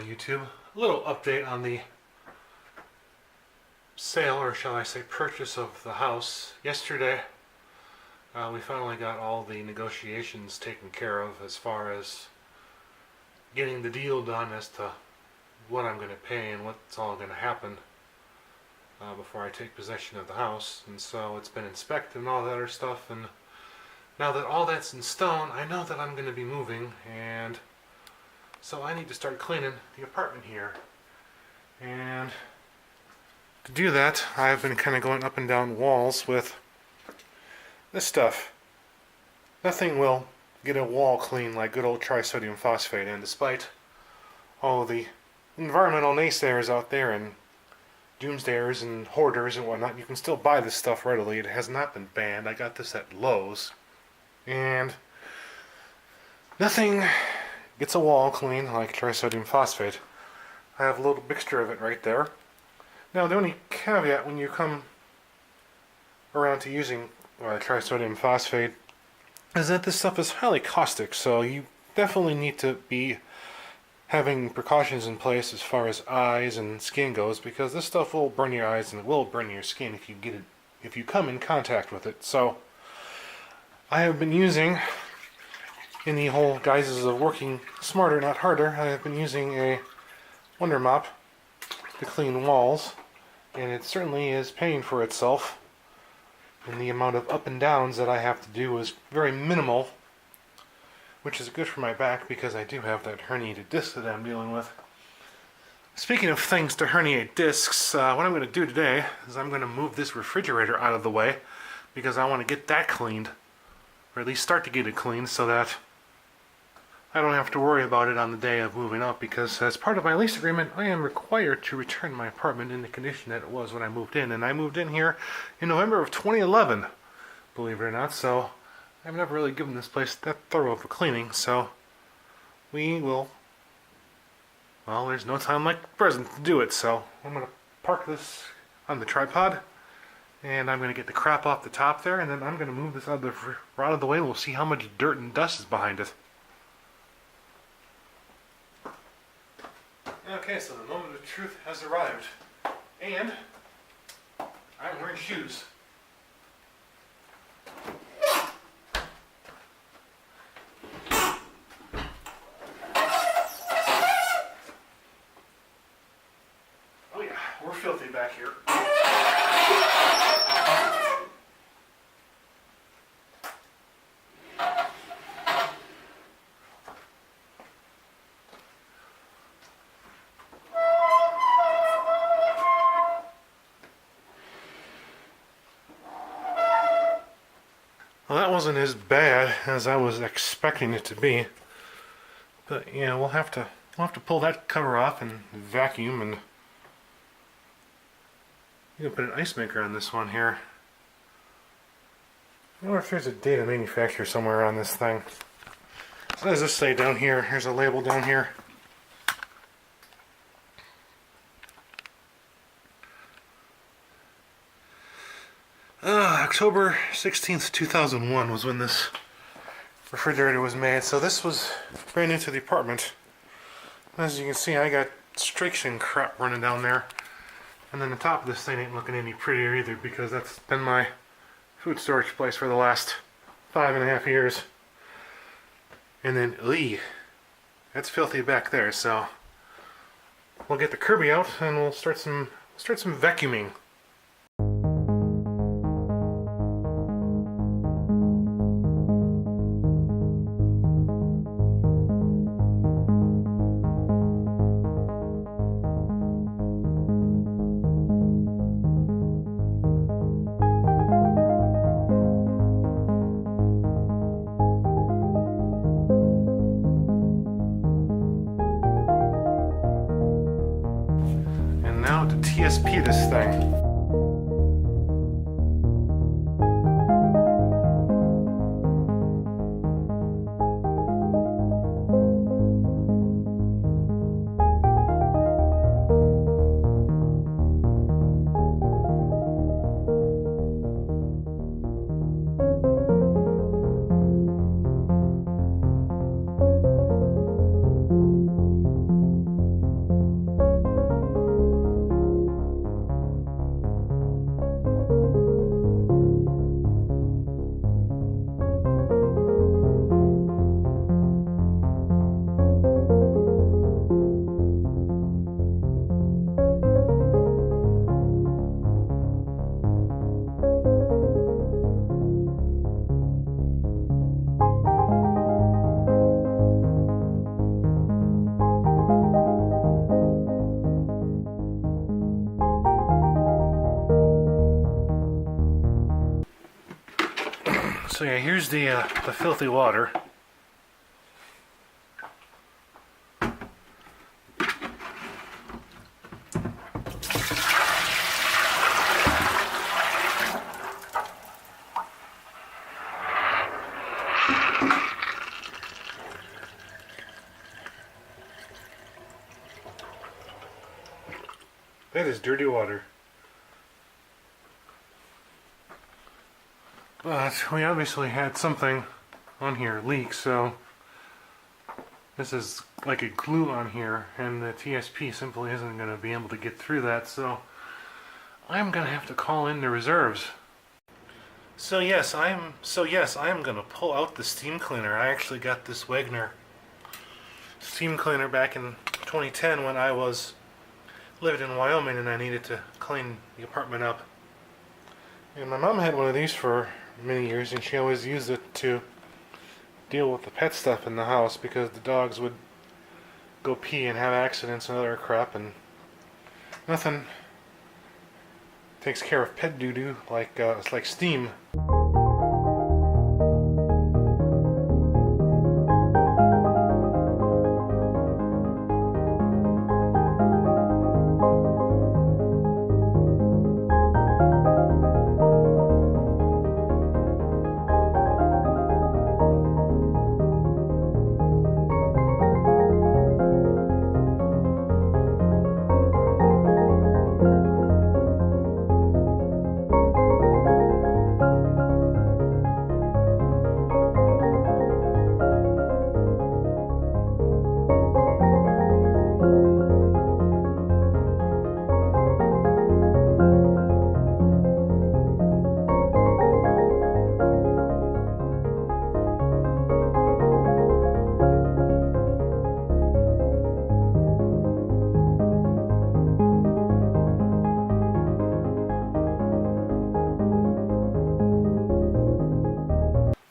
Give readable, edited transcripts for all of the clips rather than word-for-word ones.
YouTube. A little update on the sale, or shall I say purchase, of the house. Yesterday, we finally got all the negotiations taken care of as far as getting the deal done as to what I'm going to pay and what's all going to happen before I take possession of the house. And so it's been inspected and all that other stuff, and now that all that's in stone, I know that I'm going to be moving, and so I need to start cleaning the apartment here. And to do that, I've been kind of going up and down walls with this stuff. Nothing will get a wall clean like good old trisodium phosphate, and despite all the environmental naysayers out there and doomsdayers and hoarders and whatnot, you can still buy this stuff readily. It has not been banned. I got this at Lowe's, and nothing gets a wall clean like trisodium phosphate. I have a little mixture of it right there. Now, the only caveat when you come around to using trisodium phosphate is that this stuff is highly caustic, so you definitely need to be having precautions in place as far as eyes and skin goes, because this stuff will burn your eyes and it will burn your skin if you come in contact with it. So I have been using, in the whole guises of working smarter not harder, I have been using a Wonder Mop to clean walls, and it certainly is paying for itself. And the amount of up and downs that I have to do is very minimal, which is good for my back because I do have that herniated disc that I'm dealing with. Speaking of things to herniate discs, what I'm going to do today is I'm going to move this refrigerator out of the way because I want to get that cleaned, or at least start to get it cleaned, so that I don't have to worry about it on the day of moving out, because as part of my lease agreement, I am required to return my apartment in the condition that it was when I moved in. And I moved in here in November of 2011, believe it or not, so I've never really given this place that thorough of a cleaning, so we will, well, there's no time like the present to do it, so I'm going to park this on the tripod, and I'm going to get the crap off the top there, and then I'm going to move this out of the way, and we'll see how much dirt and dust is behind it. Okay, so the moment of truth has arrived, and I'm wearing shoes. Oh yeah, we're filthy back here. Well, that wasn't as bad as I was expecting it to be, but yeah, we'll have to pull that cover off and vacuum, and you can put an ice maker on this one here. I wonder if there's a date of manufacture somewhere on this thing. What does this say down here? Here's a label down here. October 16th, 2001 was when this refrigerator was made, so this was brand new to the apartment. As you can see, I got streaks and crap running down there, and then the top of this thing ain't looking any prettier either, because that's been my food storage place for the last 5.5 years. And then, that's filthy back there, so we'll get the Kirby out and we'll start some vacuuming. Now to TSP this thing. So yeah, here's the filthy water. That is dirty water. But we obviously had something on here leak, so this is like a glue on here, and the TSP simply isn't going to be able to get through that, so I'm going to have to call in the reserves. So yes, I am going to pull out the steam cleaner. I actually got this Wagner steam cleaner back in 2010 when I was lived in Wyoming and I needed to clean the apartment up. And my mom had one of these for many years, and she always used it to deal with the pet stuff in the house because the dogs would go pee and have accidents and other crap, and nothing takes care of pet doo-doo like it's like steam.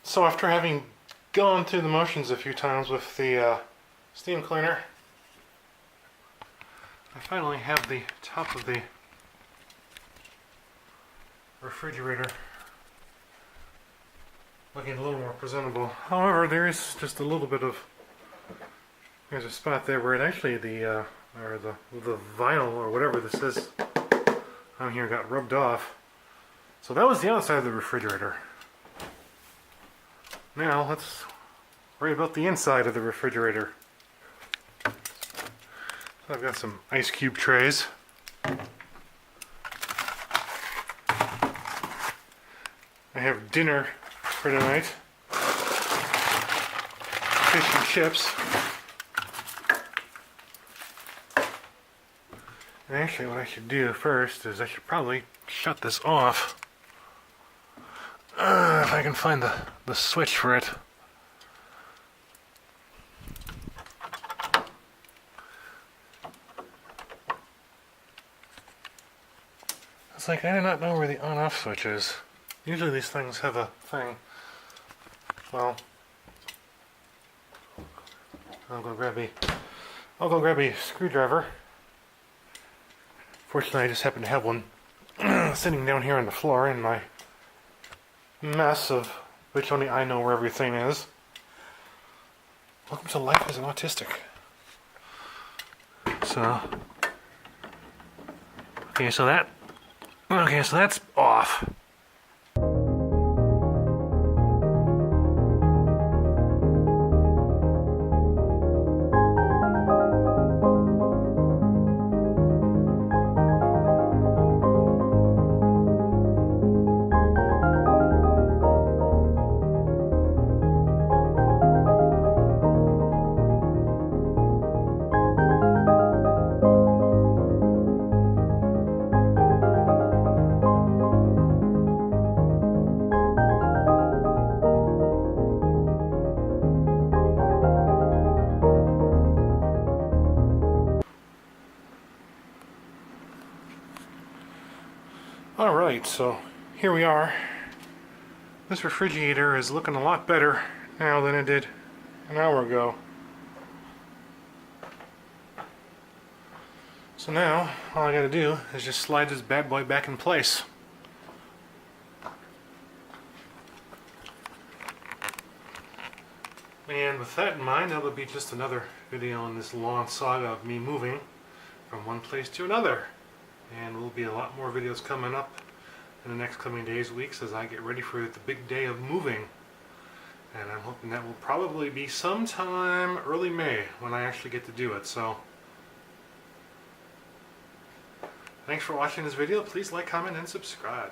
So after having gone through the motions a few times with the steam cleaner, I finally have the top of the refrigerator looking a little more presentable. However, there is just a little bit of, there's a spot there where it actually the vinyl or whatever this is on here got rubbed off. So that was the outside of the refrigerator. Now let's worry about the inside of the refrigerator. So I've got some ice cube trays. I have dinner for tonight. Fish and chips. And actually what I should do first is I should probably shut this off. If I can find the switch for it. It's like I do not know where the on-off switch is. Usually these things have a thing. Well, I'll go grab a screwdriver. Fortunately, I just happen to have one sitting down here on the floor in my mess of which only I know where everything is. Welcome to life as an autistic. So that's off. Alright, so here we are. This refrigerator is looking a lot better now than it did an hour ago. So now, all I gotta do is just slide this bad boy back in place. And with that in mind, that'll be just another video in this long saga of me moving from one place to another. And will be a lot more videos coming up in the next coming days, weeks, as I get ready for the big day of moving. And I'm hoping that will probably be sometime early May when I actually get to do it. So, thanks for watching this video. Please like, comment, and subscribe.